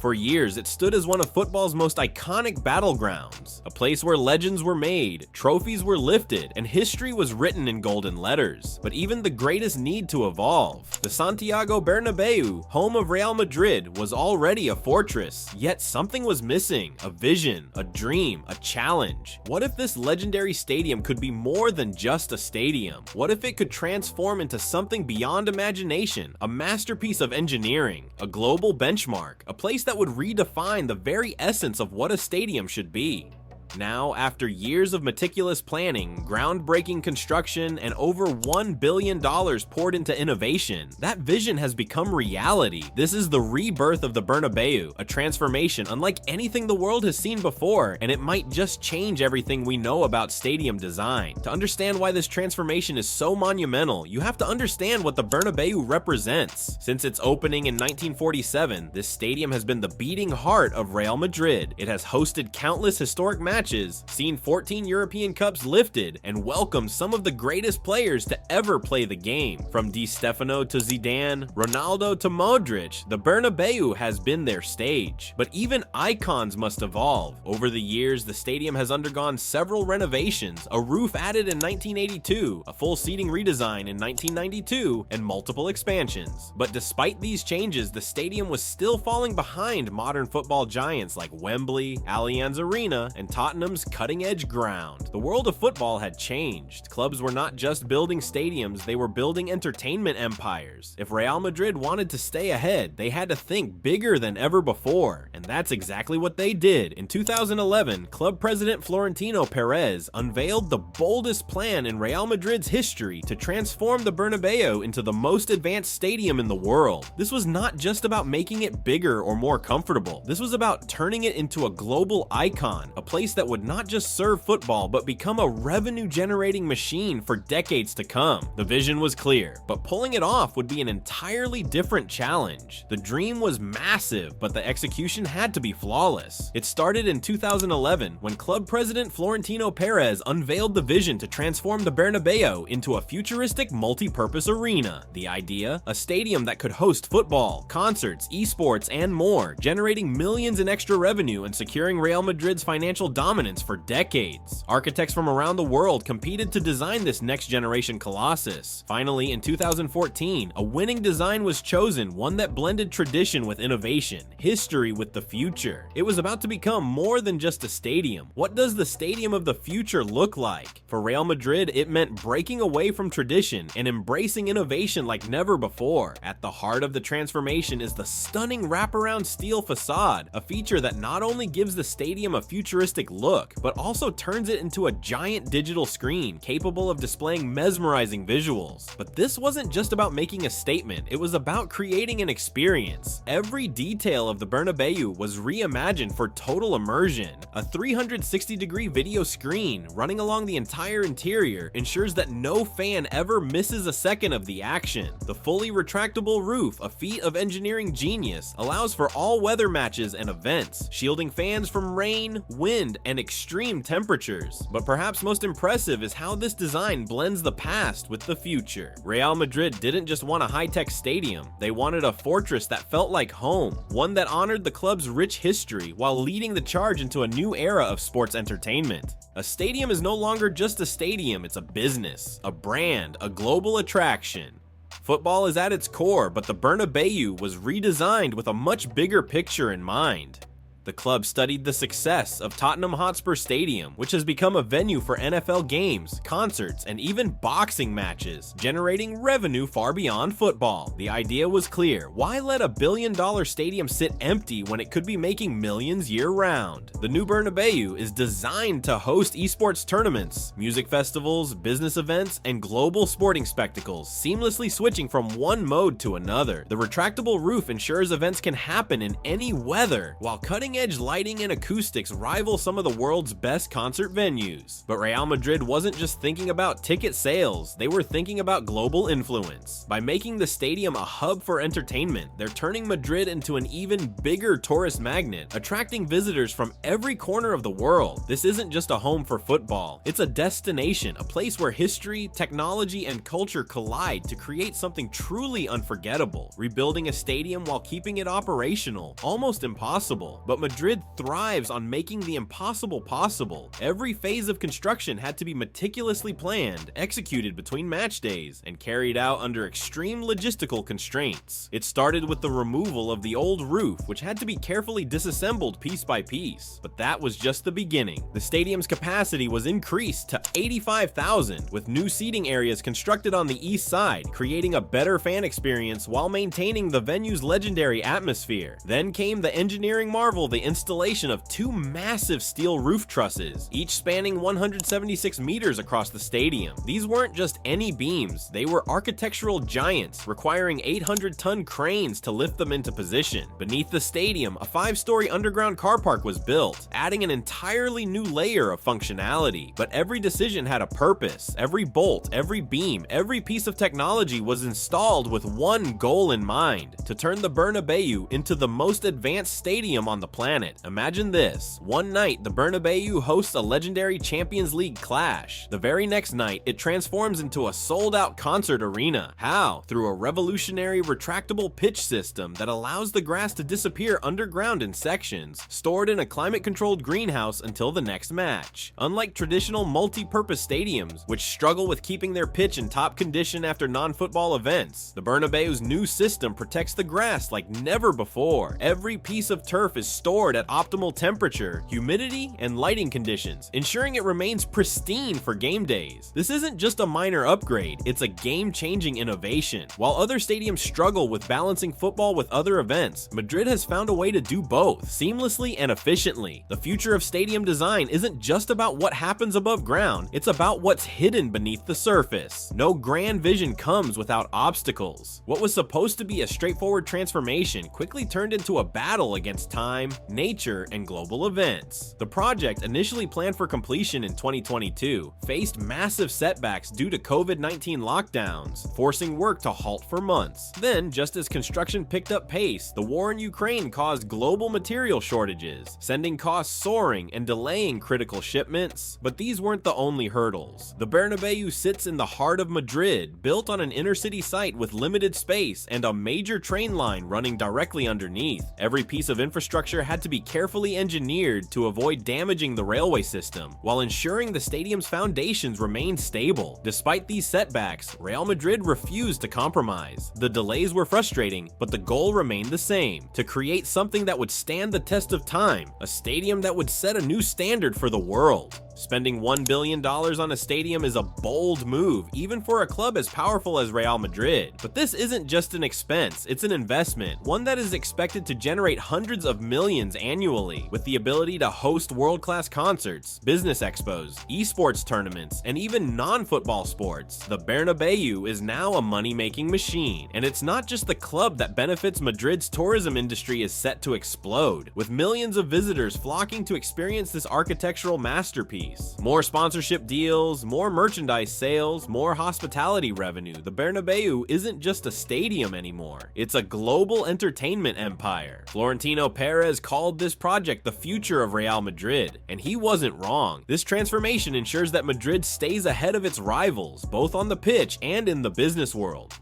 For years, it stood as one of football's most iconic battlegrounds, a place where legends were made, trophies were lifted, and history was written in golden letters. But even the greatest need to evolve. The Santiago Bernabéu, home of Real Madrid, was already a fortress, yet something was missing: a vision, a dream, a challenge. What if this legendary stadium could be more than just a stadium? What if it could transform into something beyond imagination, a masterpiece of engineering, a global benchmark, a place that would redefine the very essence of what a stadium should be? Now, after years of meticulous planning, groundbreaking construction, and over $1 billion poured into innovation, that vision has become reality. This is the rebirth of the Bernabeu, a transformation unlike anything the world has seen before, and it might just change everything we know about stadium design. To understand why this transformation is so monumental, you have to understand what the Bernabeu represents. Since its opening in 1947, this stadium has been the beating heart of Real Madrid. It has hosted countless historic matches, seen 14 European Cups lifted, and welcomed some of the greatest players to ever play the game. From Di Stefano to Zidane, Ronaldo to Modric, the Bernabeu has been their stage. But even icons must evolve. Over the years, the stadium has undergone several renovations, a roof added in 1982, a full seating redesign in 1992, and multiple expansions. But despite these changes, the stadium was still falling behind modern football giants like Wembley, Allianz Arena, and Tottenham's cutting-edge ground. The world of football had changed. Clubs were not just building stadiums, they were building entertainment empires. If Real Madrid wanted to stay ahead, they had to think bigger than ever before, and that's exactly what they did. In 2011, club president Florentino Perez unveiled the boldest plan in Real Madrid's history to transform the Bernabeu into the most advanced stadium in the world. This was not just about making it bigger or more comfortable. This was about turning it into a global icon, a place that would not just serve football but become a revenue-generating machine for decades to come. The vision was clear, but pulling it off would be an entirely different challenge. The dream was massive, but the execution had to be flawless. It started in 2011 when club president Florentino Perez unveiled the vision to transform the Bernabeu into a futuristic multi-purpose arena. The idea? A stadium that could host football, concerts, esports, and more, generating millions in extra revenue and securing Real Madrid's financial dominance for decades. Architects from around the world competed to design this next-generation colossus. Finally, in 2014, a winning design was chosen, one that blended tradition with innovation, history with the future. It was about to become more than just a stadium. What does the stadium of the future look like? For Real Madrid, it meant breaking away from tradition and embracing innovation like never before. At the heart of the transformation is the stunning wraparound steel facade, a feature that not only gives the stadium a futuristic look, but also turns it into a giant digital screen capable of displaying mesmerizing visuals. But this wasn't just about making a statement, it was about creating an experience. Every detail of the Bernabeu was reimagined for total immersion. A 360-degree video screen running along the entire interior ensures that no fan ever misses a second of the action. The fully retractable roof, a feat of engineering genius, allows for all weather matches and events, shielding fans from rain, wind, and extreme temperatures. But perhaps most impressive is how this design blends the past with the future. Real Madrid didn't just want a high-tech stadium, they wanted a fortress that felt like home, one that honored the club's rich history while leading the charge into a new era of sports entertainment. A stadium is no longer just a stadium, it's a business, a brand, a global attraction. Football is at its core, but the Bernabeu was redesigned with a much bigger picture in mind. The club studied the success of Tottenham Hotspur Stadium, which has become a venue for NFL games, concerts, and even boxing matches, generating revenue far beyond football. The idea was clear: why let a billion-dollar stadium sit empty when it could be making millions year-round? The new Bernabeu is designed to host esports tournaments, music festivals, business events, and global sporting spectacles, seamlessly switching from one mode to another. The retractable roof ensures events can happen in any weather, while cutting cutting-edge lighting and acoustics rival some of the world's best concert venues. But Real Madrid wasn't just thinking about ticket sales, they were thinking about global influence. By making the stadium a hub for entertainment, they're turning Madrid into an even bigger tourist magnet, attracting visitors from every corner of the world. This isn't just a home for football, it's a destination, a place where history, technology, and culture collide to create something truly unforgettable. Rebuilding a stadium while keeping it operational, almost impossible. But Madrid thrives on making the impossible possible. Every phase of construction had to be meticulously planned, executed between match days, and carried out under extreme logistical constraints. It started with the removal of the old roof, which had to be carefully disassembled piece by piece. But that was just the beginning. The stadium's capacity was increased to 85,000, with new seating areas constructed on the east side, creating a better fan experience while maintaining the venue's legendary atmosphere. Then came the engineering marvel, the installation of two massive steel roof trusses, each spanning 176 meters across the stadium. These weren't just any beams, they were architectural giants, requiring 800-ton cranes to lift them into position. Beneath the stadium, a 5-story underground car park was built, adding an entirely new layer of functionality. But every decision had a purpose. Every bolt, every beam, every piece of technology was installed with one goal in mind: to turn the Bernabeu into the most advanced stadium on the planet. Imagine this: one night, the Bernabeu hosts a legendary Champions League clash. The very next night, it transforms into a sold-out concert arena. How? Through a revolutionary retractable pitch system that allows the grass to disappear underground in sections, stored in a climate-controlled greenhouse until the next match. Unlike traditional multi-purpose stadiums, which struggle with keeping their pitch in top condition after non-football events, the Bernabeu's new system protects the grass like never before. Every piece of turf is stored at optimal temperature, humidity, and lighting conditions, ensuring it remains pristine for game days. This isn't just a minor upgrade, it's a game-changing innovation. While other stadiums struggle with balancing football with other events, Madrid has found a way to do both, seamlessly and efficiently. The future of stadium design isn't just about what happens above ground, it's about what's hidden beneath the surface. No grand vision comes without obstacles. What was supposed to be a straightforward transformation quickly turned into a battle against time, nature, and global events. The project, initially planned for completion in 2022, faced massive setbacks due to COVID-19 lockdowns, forcing work to halt for months. Then, just as construction picked up pace, the war in Ukraine caused global material shortages, sending costs soaring and delaying critical shipments. But these weren't the only hurdles. The Bernabeu sits in the heart of Madrid, built on an inner-city site with limited space and a major train line running directly underneath. Every piece of infrastructure had to be carefully engineered to avoid damaging the railway system, while ensuring the stadium's foundations remained stable. Despite these setbacks, Real Madrid refused to compromise. The delays were frustrating, but the goal remained the same: to create something that would stand the test of time, a stadium that would set a new standard for the world. Spending $1 billion on a stadium is a bold move, even for a club as powerful as Real Madrid. But this isn't just an expense, it's an investment, one that is expected to generate hundreds of millions annually, with the ability to host world-class concerts, business expos, esports tournaments, and even non-football sports. The Bernabeu is now a money-making machine, and it's not just the club that benefits. Madrid's tourism industry is set to explode, with millions of visitors flocking to experience this architectural masterpiece. More sponsorship deals, more merchandise sales, more hospitality revenue. The Bernabeu isn't just a stadium anymore, it's a global entertainment empire. Florentino Perez called this project the future of Real Madrid, and he wasn't wrong. This transformation ensures that Madrid stays ahead of its rivals, both on the pitch and in the business world.